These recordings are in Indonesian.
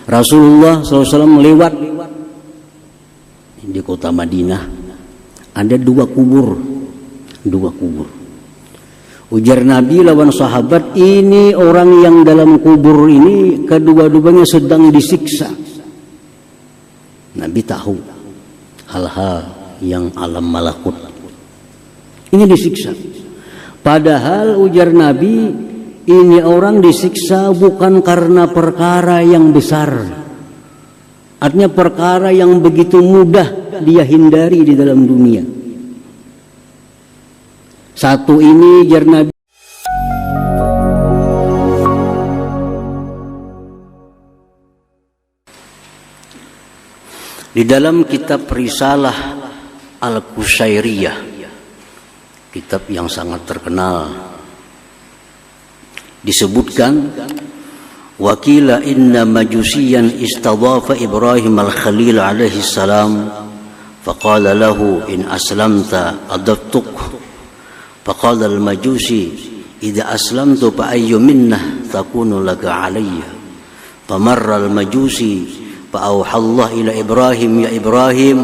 Rasulullah SAW lewat di kota Madinah, ada dua kubur. Ujar Nabi lawan sahabat, ini orang yang dalam kubur ini kedua-duanya sedang disiksa. Nabi tahu hal-hal yang alam malakut, ini disiksa. Padahal ujar Nabi, ini orang disiksa bukan karena perkara yang besar, artinya perkara yang begitu mudah dia hindari di dalam dunia. Satu ini ujar Nabi, di dalam kitab Risalah Al-Qusairiyah, kitab yang sangat terkenal, disebutkan wakila inna majusiyan istadhafa Ibrahim al-Khalil alaihi salam faqala lahu in aslamta adabtuk faqala al-majusi idza aslamtu fa ayyu minnah takunu laka alayya famarra al-majusi fa awha Allah ila Ibrahim ya Ibrahim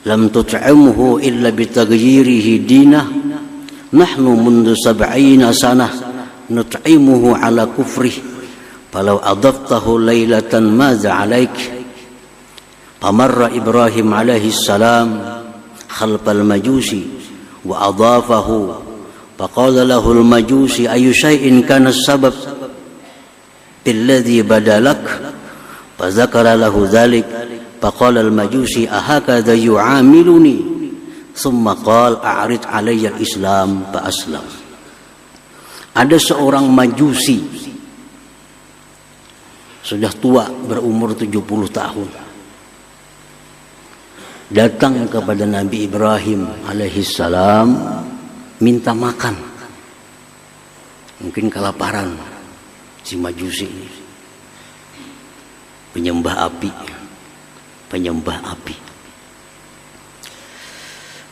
lam tut'imhu illa bitaghyirihi dinah nahnu mundu 70 sanah nut'imuhu ala kufrih falau adaftahu laylatan madza alaik famarra Ibrahim alaihi salam khalfal majusi wa adafahu faqala lahu al majusi ayu shay'in kana as-sabab alladhi badalak fadzakara lahu dhalik faqala al majusi ahakadha yu'amiluni thumma qala a'rid alayya al-islam fa aslam. Ada seorang majusi sudah tua, berumur 70 tahun, datang kepada Nabi Ibrahim alaihi salam minta makan. Mungkin kelaparan si majusi ini, penyembah api,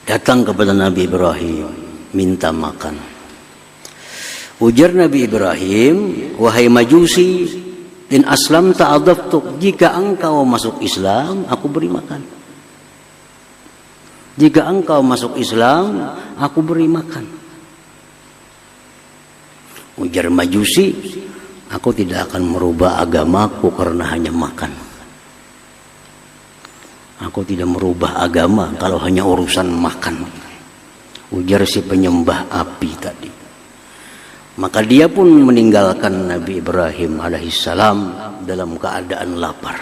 datang kepada Nabi Ibrahim minta makan. Ujar Nabi Ibrahim, wahai majusi, in aslam ta'adaftuk, jika engkau masuk Islam, aku beri makan. Jika engkau masuk Islam, aku beri makan. Ujar majusi, aku tidak akan merubah agamaku karena hanya makan. Aku tidak merubah agama kalau hanya urusan makan. Ujar si penyembah api tadi. Maka dia pun meninggalkan Nabi Ibrahim alaihissalam dalam keadaan lapar.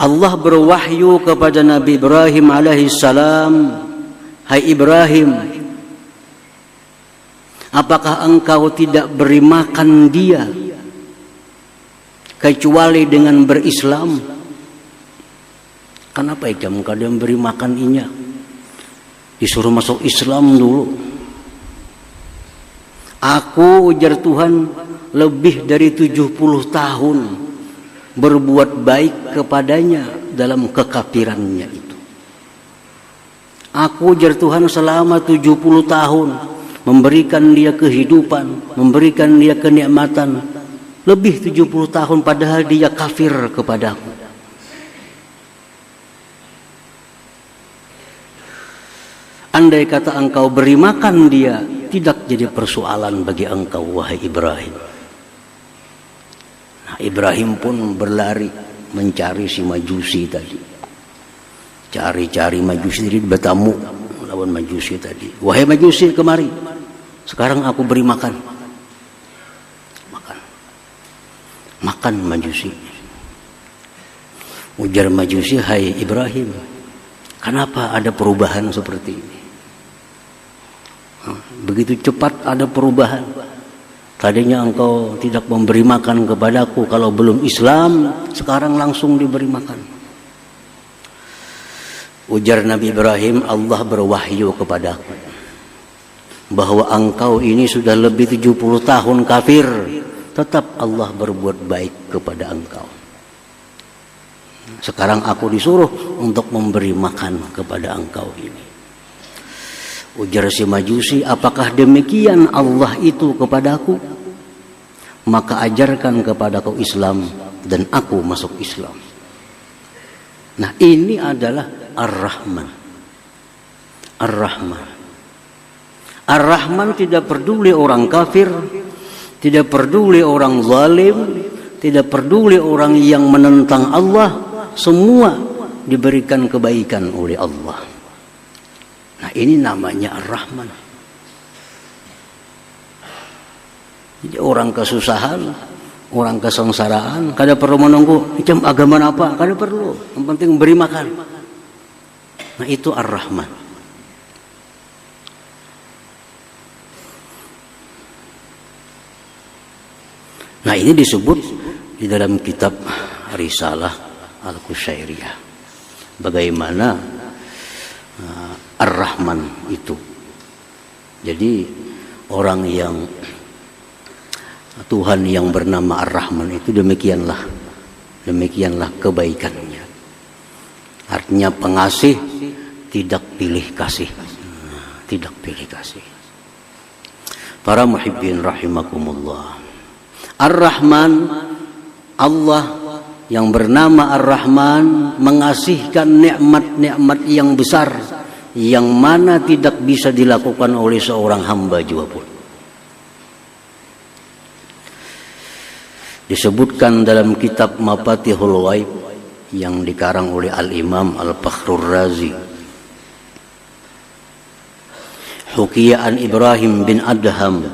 Allah berwahyu kepada Nabi Ibrahim alaihissalam, hai Ibrahim, apakah engkau tidak beri makan dia kecuali dengan berislam? Kenapa kamu kadang beri makan inya? Disuruh masuk Islam dulu. Aku, ujar Tuhan, lebih dari 70 tahun berbuat baik kepadanya dalam kekafirannya itu. Aku, ujar Tuhan, selama 70 tahun memberikan dia kehidupan, memberikan dia kenikmatan, lebih 70 tahun padahal dia kafir kepadaku. Andai kata engkau beri makan dia, tidak jadi persoalan bagi engkau, wahai Ibrahim. Nah, Ibrahim pun berlari mencari si majusi tadi. Cari-cari majusi tadi, bertamu lawan majusi tadi. Wahai majusi, kemari. Sekarang aku beri makan. Makan majusi. Ujar majusi, hai Ibrahim, kenapa ada perubahan seperti ini? Begitu cepat ada perubahan. Tadinya engkau tidak memberi makan kepadaku kalau belum Islam, sekarang langsung diberi makan. Ujar Nabi Ibrahim, Allah berwahyu kepadaku bahwa engkau ini sudah lebih 70 tahun kafir, tetap Allah berbuat baik kepada engkau. Sekarang aku disuruh untuk memberi makan kepada engkau ini. Ujar si majusi, apakah demikian Allah itu kepadaku? maka ajarkan kepada kau Islam dan aku masuk Islam. Nah, ini adalah Ar-Rahman. Ar-Rahman. Ar-Rahman tidak peduli orang kafir, tidak peduli orang zalim, tidak peduli orang yang menentang Allah, semua diberikan kebaikan oleh Allah. Nah, ini namanya Ar-Rahman. Jadi orang kesusahan, orang kesengsaraan, kada perlu menunggu macam agama apa, kada perlu. Yang penting beri makan. Nah, itu Ar-Rahman. Nah, ini disebut di dalam kitab Risalah Al-Qusyairiyah. Bagaimana Ar-Rahman itu. Jadi orang yang Tuhan yang bernama Ar-Rahman itu demikianlah kebaikannya. Artinya pengasih, tidak pilih kasih. Tidak pilih kasih. Para muhibbin rahimakumullah. Ar-Rahman, Allah yang bernama Ar-Rahman mengasihkan nikmat-nikmat yang besar yang mana tidak bisa dilakukan oleh seorang hamba juga pun. Disebutkan dalam kitab Mafatihul Ghaib yang dikarang oleh Al-Imam Al-Fakhrur Razi. Hukiya an Ibrahim bin Adham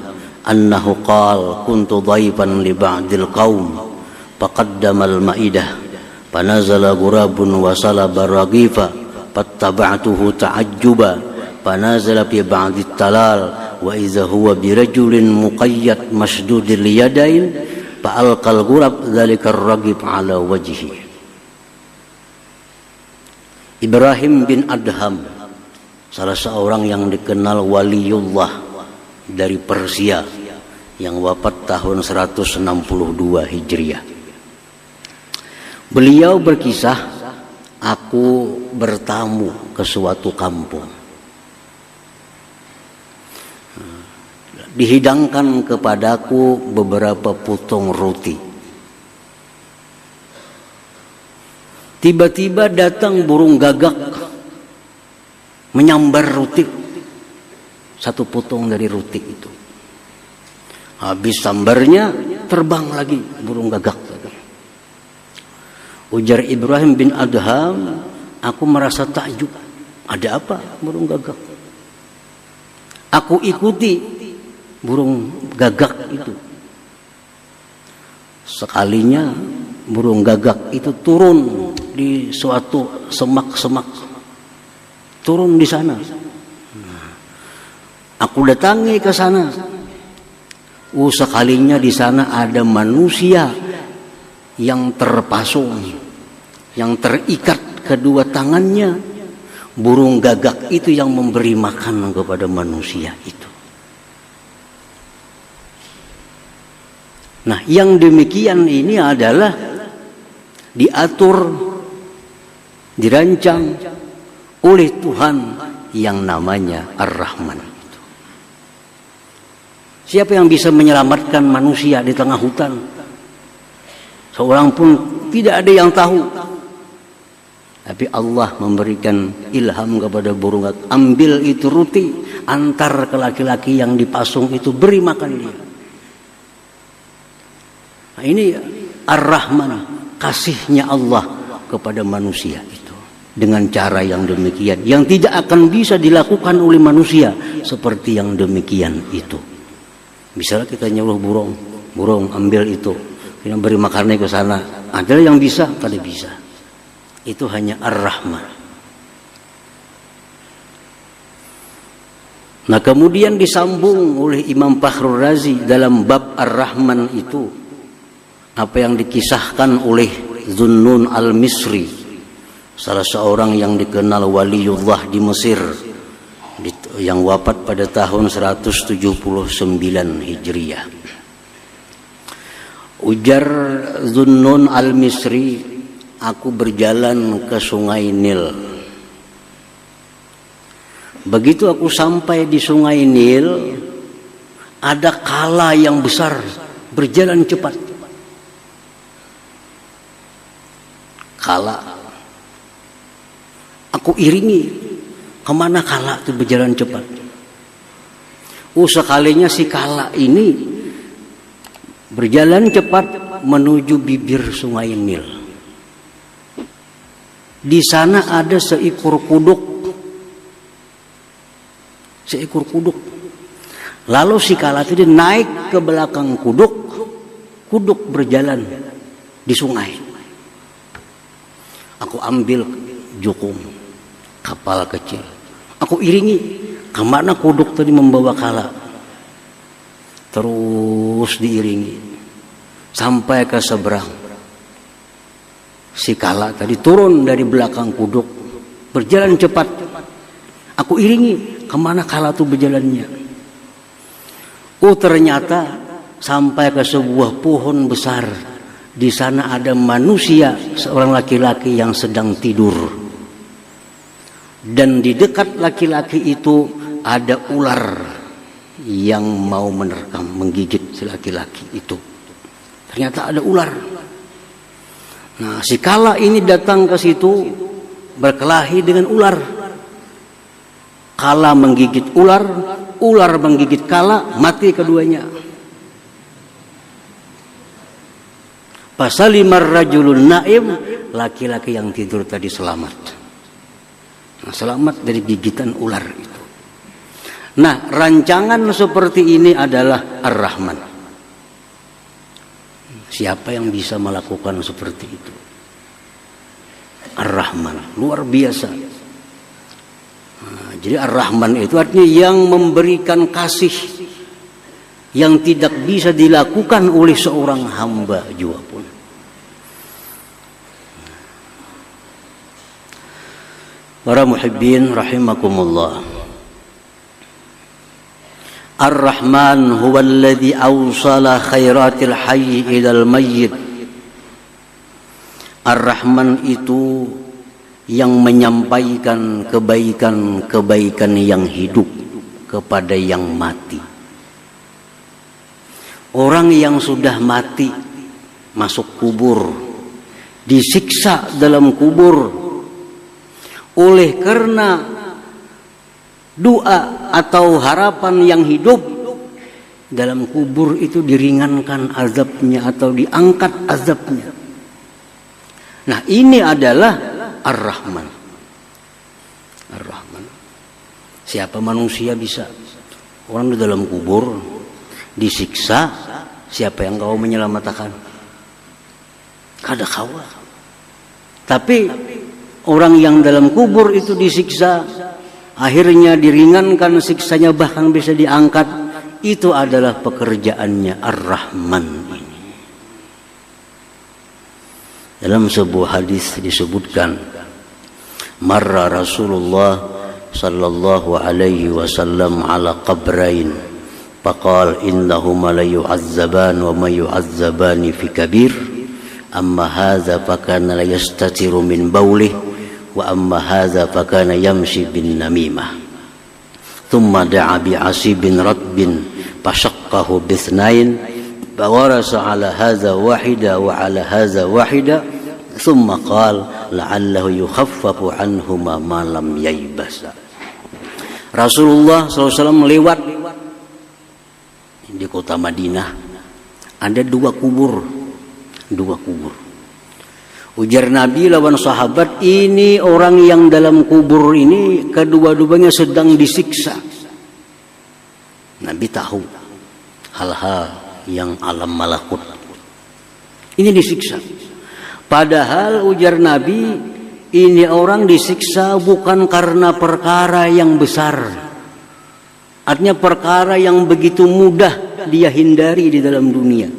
annahu qala kuntu dhaifan li ba'dil qaum faqaddama al-ma'idah fanazala ghurabun wa salaba raghifa fattaba'tuhu ta'ajjuba fanazala fi ba'dit talal wa idza huwa birajulin muqayyad masdudil yadain fa'alqal ghurab dzalika ar-raghib ala wajhi. Ibrahim bin Adham, salah seorang yang dikenal waliullah dari Persia yang wafat tahun 162 Hijriah. Beliau berkisah, aku bertamu ke suatu kampung. Dihidangkan kepadaku beberapa potong roti. Tiba-tiba datang burung gagak menyambar roti, satu potong dari roti itu. Habis sambarnya terbang lagi burung gagak. Ujar Ibrahim bin Adham, aku merasa takjub. Ada apa burung gagak? Aku ikuti burung gagak itu. Sekalinya burung gagak itu turun di suatu semak-semak. Turun di sana. Aku datangi ke sana. Sekalinya di sana ada manusia yang terpasung, yang terikat kedua tangannya. Burung gagak itu yang memberi makan kepada manusia itu. Nah, yang demikian ini adalah diatur, dirancang oleh Tuhan yang namanya Ar-Rahman. Siapa yang bisa menyelamatkan manusia di tengah hutan? Seorang pun tidak ada yang tahu. Tapi Allah memberikan ilham kepada burung gagak. Ambil itu roti, antar ke laki-laki yang dipasung itu, beri makan dia. Nah, ini Ar-Rahman, kasihnya Allah kepada manusia itu. Dengan cara yang demikian, yang tidak akan bisa dilakukan oleh manusia seperti yang demikian itu. Misalnya kita nyuruh burung ambil itu, kita beri makannya ke sana. Ada yang bisa, kada bisa. Itu hanya Ar-Rahman. Nah, kemudian disambung oleh Imam Fakhrur Razi dalam bab Ar-Rahman itu. Apa yang dikisahkan oleh Zunnun al-Misri, salah seorang yang dikenal waliullah di Mesir, yang wafat pada tahun 179 Hijriah. Ujar Zunnun al-Misri, aku berjalan ke sungai Nil. Begitu aku sampai di sungai Nil, ada kala yang besar berjalan cepat. Kala aku iringi, kemana kala itu berjalan cepat. Sekalinya si kala ini berjalan cepat menuju bibir sungai Nil. Di sana ada seekor kuduk. Lalu si kala itu naik ke belakang kuduk. Kuduk berjalan di sungai. Aku ambil jukung kapal kecil. Aku iringi kemana kuduk tadi membawa kala. Terus diiringi sampai ke seberang. Si kala tadi turun dari belakang kuduk, berjalan cepat. Aku iringi kemana kala itu berjalannya. Ternyata sampai ke sebuah pohon besar. Di sana ada manusia, seorang laki-laki yang sedang tidur. Dan di dekat laki-laki itu ada ular yang mau menerkam, menggigit si laki-laki itu. Ternyata ada ular. Nah, si kala ini datang ke situ berkelahi dengan ular. Kala menggigit ular, ular menggigit kala, mati keduanya. Pasalimar rajulun naim, laki-laki yang tidur tadi selamat. Nah, selamat dari gigitan ular itu. Nah, rancangan seperti ini adalah Ar-Rahman. Siapa yang bisa melakukan seperti itu? Ar-Rahman, luar biasa. Nah, jadi Ar-Rahman itu artinya yang memberikan kasih yang tidak bisa dilakukan oleh seorang hamba juga pun. Para muhibbin rahimakumullah. Ar-Rahman huwa alladhi awsala khairatil hayy ilal mayyit. Ar-Rahman itu yang menyampaikan kebaikan-kebaikan yang hidup kepada yang mati. Orang yang sudah mati masuk kubur, disiksa dalam kubur oleh karena doa atau harapan yang hidup dalam kubur itu diringankan azabnya atau diangkat azabnya. Nah, ini adalah Ar-Rahman. Ar-Rahman. Siapa manusia bisa? Orang di dalam kubur disiksa, siapa yang kau menyelamatkan? Kada kawa. Tapi orang yang dalam kubur itu disiksa, akhirnya diringankan siksanya, bahkan bisa diangkat. Itu adalah pekerjaannya Ar-Rahman ini. Dalam sebuah hadis disebutkan, marra Rasulullah sallallahu alaihi wasallam ala qabrain faqal innahuma la yu'azzaban wa ma yu'azzabani fi kabir amma hadza fakana la yastatiru min bawlihi wa amma hadza fakana yamshi bin namimah thumma da'a bi asibin ratbin fashaqqahu bithnain fawarasa ala hadza wahida wa ala hadza wahida thumma qala la'allahu yukhaffafu anhuma ma lam yaybasa. Rasulullah SAW lewat di kota Madinah, ada dua kubur. Ujar Nabi lawan sahabat, ini orang yang dalam kubur ini kedua-duanya sedang disiksa. Nabi tahu hal-hal yang alam malakut. Ini disiksa. Padahal ujar Nabi, ini orang disiksa bukan karena perkara yang besar. Artinya perkara yang begitu mudah dia hindari di dalam dunia.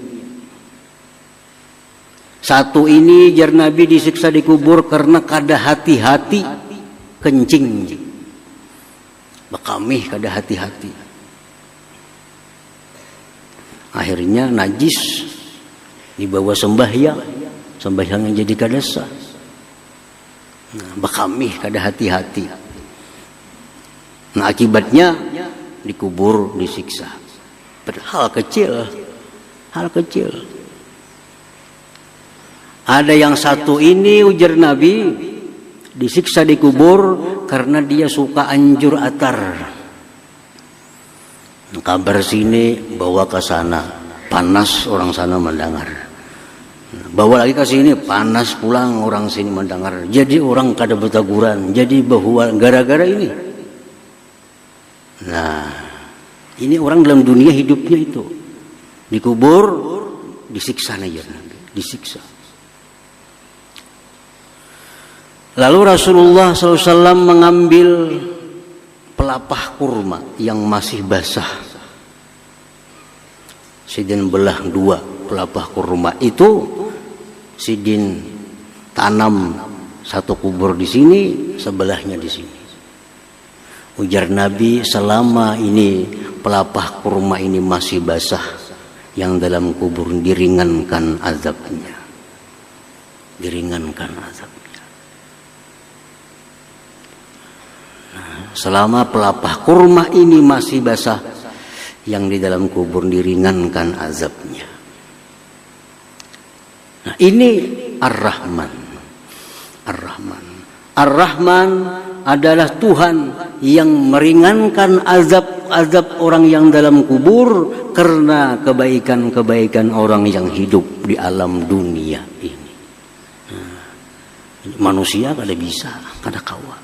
Satu ini jar Nabi disiksa di kubur karena kada hati-hati kencing. Bakamih kada hati-hati. Akhirnya najis dibawa sembahyang yang jadi kada sah. Nah, bakamih kada hati-hati. Nah, akibatnya dikubur, disiksa. Padahal kecil, hal kecil. Ada yang satu ini ujar Nabi disiksa di kubur karena dia suka anjur atar. Kabar sini bawa ke sana, panas orang sana mendengar. Bawa lagi ke sini, panas pulang orang sini mendengar. Jadi orang kada bertaguran, jadi bahwa gara-gara ini. Nah, ini orang dalam dunia hidupnya itu dikubur, disiksa aja, disiksa. Lalu Rasulullah SAW mengambil pelapah kurma yang masih basah. Sidin belah dua pelapah kurma itu, Sidin tanam satu kubur di sini, sebelahnya di sini. Ujar Nabi, selama ini pelapah kurma ini masih basah, yang dalam kubur diringankan azabnya. Diringankan azabnya. Nah, selama pelapah kurma ini masih basah, yang di dalam kubur diringankan azabnya. Nah, ini Ar-Rahman. Ar-Rahman. Ar-Rahman adalah Tuhan yang meringankan azab-azab orang yang dalam kubur karena kebaikan-kebaikan orang yang hidup di alam dunia ini. Nah, manusia kada bisa, kada kawa.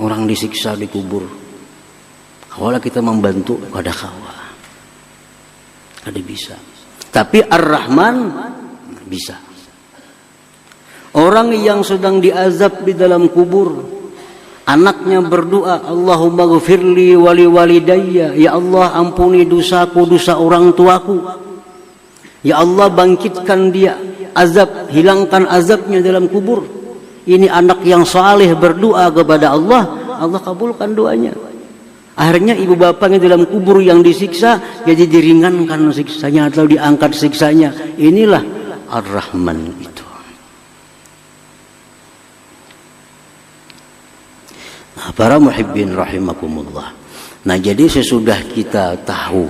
Orang disiksa di kubur, kalau kita membantu kada kawa, kada bisa. Tapi Ar-Rahman bisa. Orang yang sedang diazab di dalam kubur, anaknya berdoa, Allahumma ghfirli wali walidayya, ya Allah ampuni dosaku, dosa orang tuaku. Ya Allah bangkitkan dia, azab, hilangkan azabnya dalam kubur. Ini anak yang saleh berdoa kepada Allah, Allah kabulkan doanya. Akhirnya ibu bapaknya dalam kubur yang disiksa jadi diringankan siksanya atau diangkat siksanya. Inilah Ar-Rahman itu. Nah, para muhibbin rahimakumullah. Nah, jadi sesudah kita tahu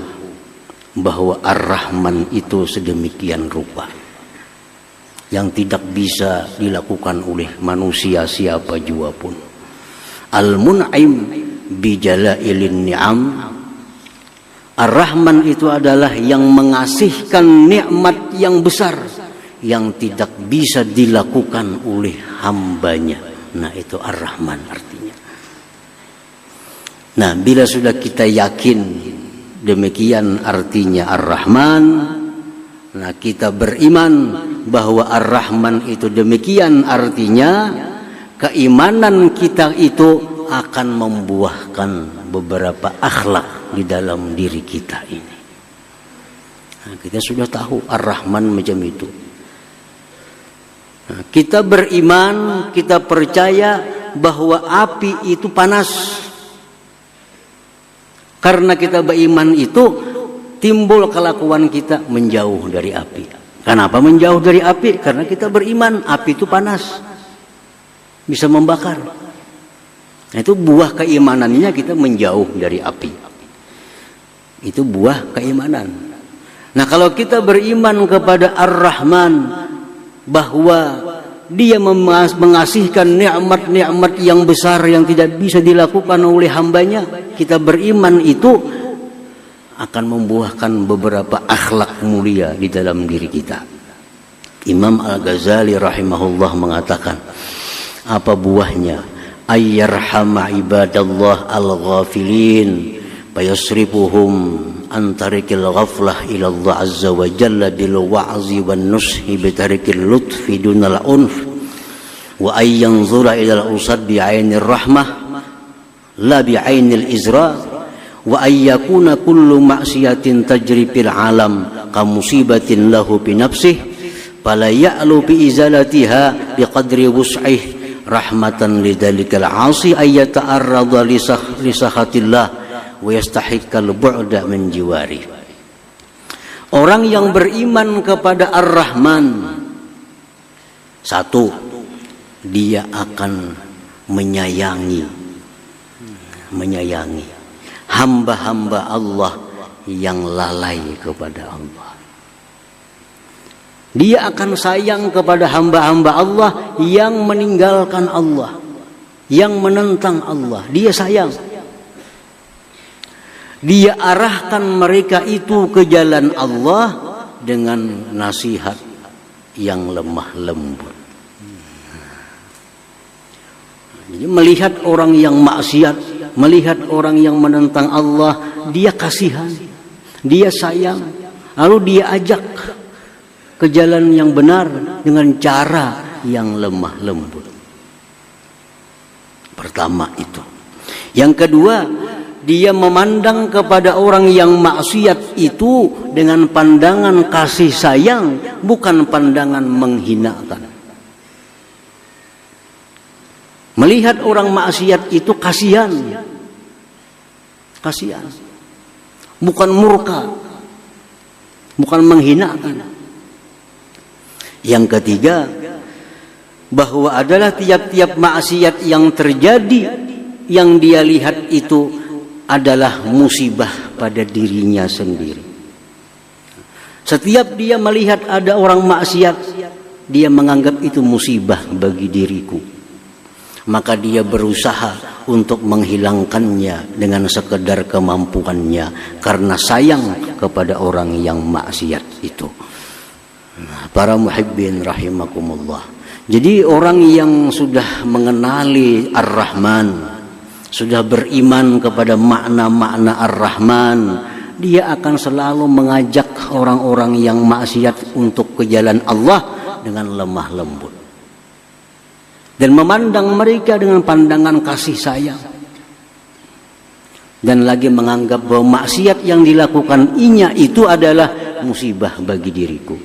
bahwa Ar-Rahman itu sedemikian rupa yang tidak bisa dilakukan oleh manusia siapa jua pun. Al-Mun'im bijalailin ni'am. Ar-Rahman itu adalah yang mengasihkan nikmat yang besar yang tidak bisa dilakukan oleh hambanya. Nah, itu Ar-Rahman artinya. Nah, bila sudah kita yakin demikian artinya Ar-Rahman, nah kita beriman bahwa Ar-Rahman itu demikian artinya, keimanan kita itu akan membuahkan beberapa akhlak di dalam diri kita ini. Nah, kita sudah tahu Ar-Rahman macam itu. Nah, kita beriman, kita percaya bahwa api itu panas. Karena kita beriman itu timbul kelakuan kita menjauh dari api. Kenapa menjauh dari api? Karena kita beriman api itu panas, bisa membakar. Nah, itu buah keimanannya kita menjauh dari api. Itu buah keimanan. Nah, kalau kita beriman kepada Ar-Rahman bahwa dia mengasihkan nikmat-nikmat yang besar yang tidak bisa dilakukan oleh hambanya, kita beriman itu akan membuahkan beberapa akhlak mulia di dalam diri kita. Imam Al-Ghazali rahimahullah mengatakan, apa buahnya? Ayyarhama ibadallah al-ghafilin fayasrifuhum an tariqil ghaflah ila Allah azza wa jalla bil wa'zi wan nushi bi tariqil lutfi dunal unf wa ay yanzura ila al-usad bi 'ainir rahmah la bi 'ainil izra wa ay yakuna kullu ma'siyatin tajri fil alam ka musibatin lahu bi nafsihi fala ya'lu bi izalatiha bi qadri wus'ihi rahmatan lidzalikal 'asi ay yata'arrada li sakhatillah wa yastahiqqal bu'da min jiwari. Orang yang beriman kepada Ar-Rahman, satu, dia akan menyayangi hamba-hamba Allah yang lalai kepada Allah. Dia akan sayang kepada hamba-hamba Allah yang meninggalkan Allah, yang menentang Allah. Dia sayang. Dia arahkan mereka itu ke jalan Allah dengan nasihat yang lemah lembut. Jadi melihat orang yang maksiat, melihat orang yang menentang Allah, dia kasihan, dia sayang, lalu dia ajak ke jalan yang benar dengan cara yang lemah lembut. Pertama itu. Yang kedua, dia memandang kepada orang yang maksiat itu dengan pandangan kasih sayang, bukan pandangan menghinakan. Melihat orang maksiat itu kasihan. Kasihan. Bukan murka. Bukan menghinakan. Yang ketiga, bahwa adalah tiap-tiap maksiat yang terjadi, yang dia lihat itu adalah musibah pada dirinya sendiri. Setiap dia melihat ada orang maksiat, dia menganggap itu musibah bagi diriku. Maka dia berusaha untuk menghilangkannya dengan sekedar kemampuannya, karena sayang kepada orang yang maksiat itu. Para muhibbin rahimakumullah. Jadi orang yang sudah mengenali Ar-Rahman, sudah beriman kepada makna-makna Ar-Rahman, dia akan selalu mengajak orang-orang yang maksiat untuk ke jalan Allah dengan lemah lembut. Dan memandang mereka dengan pandangan kasih sayang. Dan lagi menganggap bahwa maksiat yang dilakukan inya itu adalah musibah bagi diriku.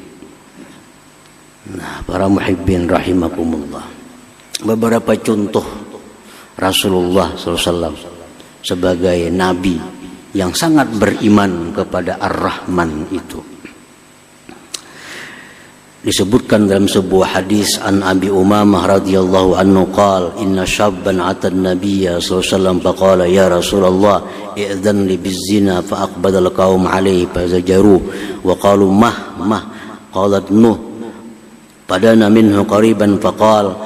Nah, para muhibbin rahimakumullah. Beberapa contoh Rasulullah SAW sebagai nabi yang sangat beriman kepada Ar-Rahman itu. Disebutkan dalam sebuah hadis an Abi Umamah radhiyallahu anhu qala inna syabban ata an-nabiyya sallallahu alaihi wasallam faqala ya Rasulullah i'dhan li bizina fa aqbala al-qaum alayhi fazajaru wa qalu mah qalat nuh padana minhu qariban faqala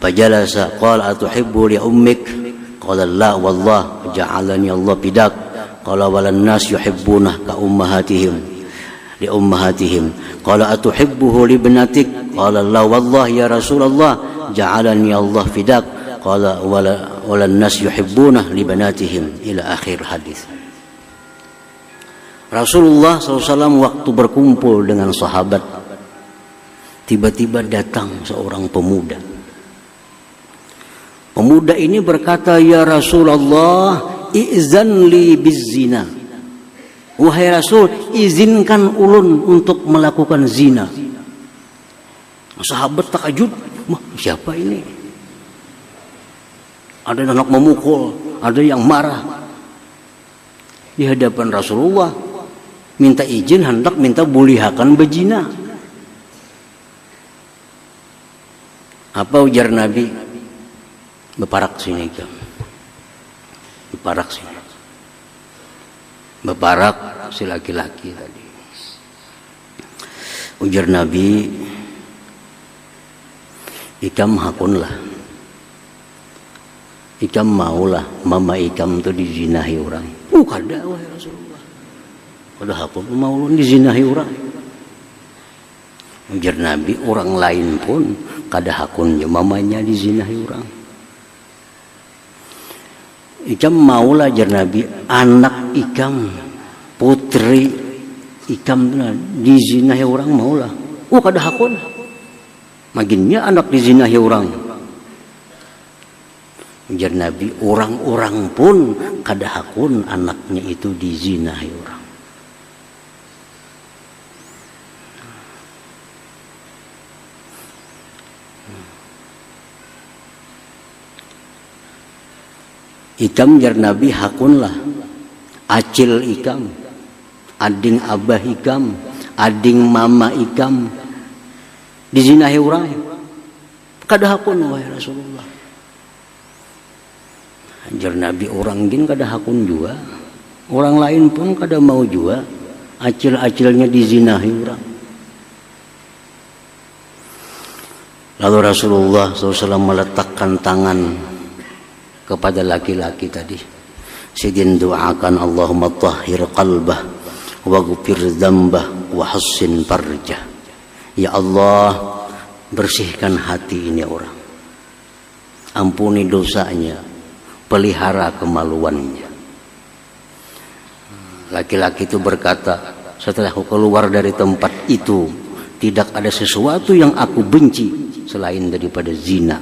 fajalasa qala atuhibbu li ummik qala la wallah ja'alani Allah bidak qala walan nas yuhibbuna ka ummahatihim li ummahatihim qala atuhibbuhu li ibnatik qala la wallah ya Rasulullah ja'alani Allah fidak qala walan nas yuhibbuna li banatihim ila akhir hadis. Rasulullah SAW waktu berkumpul dengan sahabat, tiba-tiba datang seorang pemuda. Pemuda ini berkata, ya Rasulullah i'zan li bizzina. Wahai Rasul, izinkan ulun untuk melakukan zina. Sahabat takjub, siapa ini? Ada anak memukul, ada yang marah. Di hadapan Rasulullah, minta izin hendak minta bulihakan bezina. Apa ujar Nabi? Beparak sini kan. Beparak sini. Beparak si laki-laki tadi. Ujar Nabi, ikam hakunlah, ikam maulah mama ikam tu dizinahi orang. Kada wahai Rasulullah, kada hakun mau dizinahi orang. Ujar Nabi, orang lain pun kada hakunnya mamanya dizinahi orang. Ikam maulah jar Nabi, anak ikam, putri ikam dizinahi orang maulah. Kada hakun. Maginnya anak dizinahi orang. Ujar Nabi, orang-orang pun kada hakun anaknya itu dizinahi orang. Ikam jar Nabi hakunlah, acil ikam, ading abah ikam, ading mama ikam dizinahi orang. Kada hakun wahai Rasulullah. Jar Nabi, orang gin kada hakun juga. Orang lain pun kada mau juga acil-acilnya dizinahi orang. Lalu Rasulullah SAW meletakkan tangan kepada laki-laki tadi. Sidin doakan Allahumma tahhir qalbah waghfir dzambah wa hassin farjah. Ya Allah, bersihkan hati ini orang. Ampuni dosanya, pelihara kemaluannya. Laki-laki itu berkata, setelah aku keluar dari tempat itu, tidak ada sesuatu yang aku benci selain daripada zina.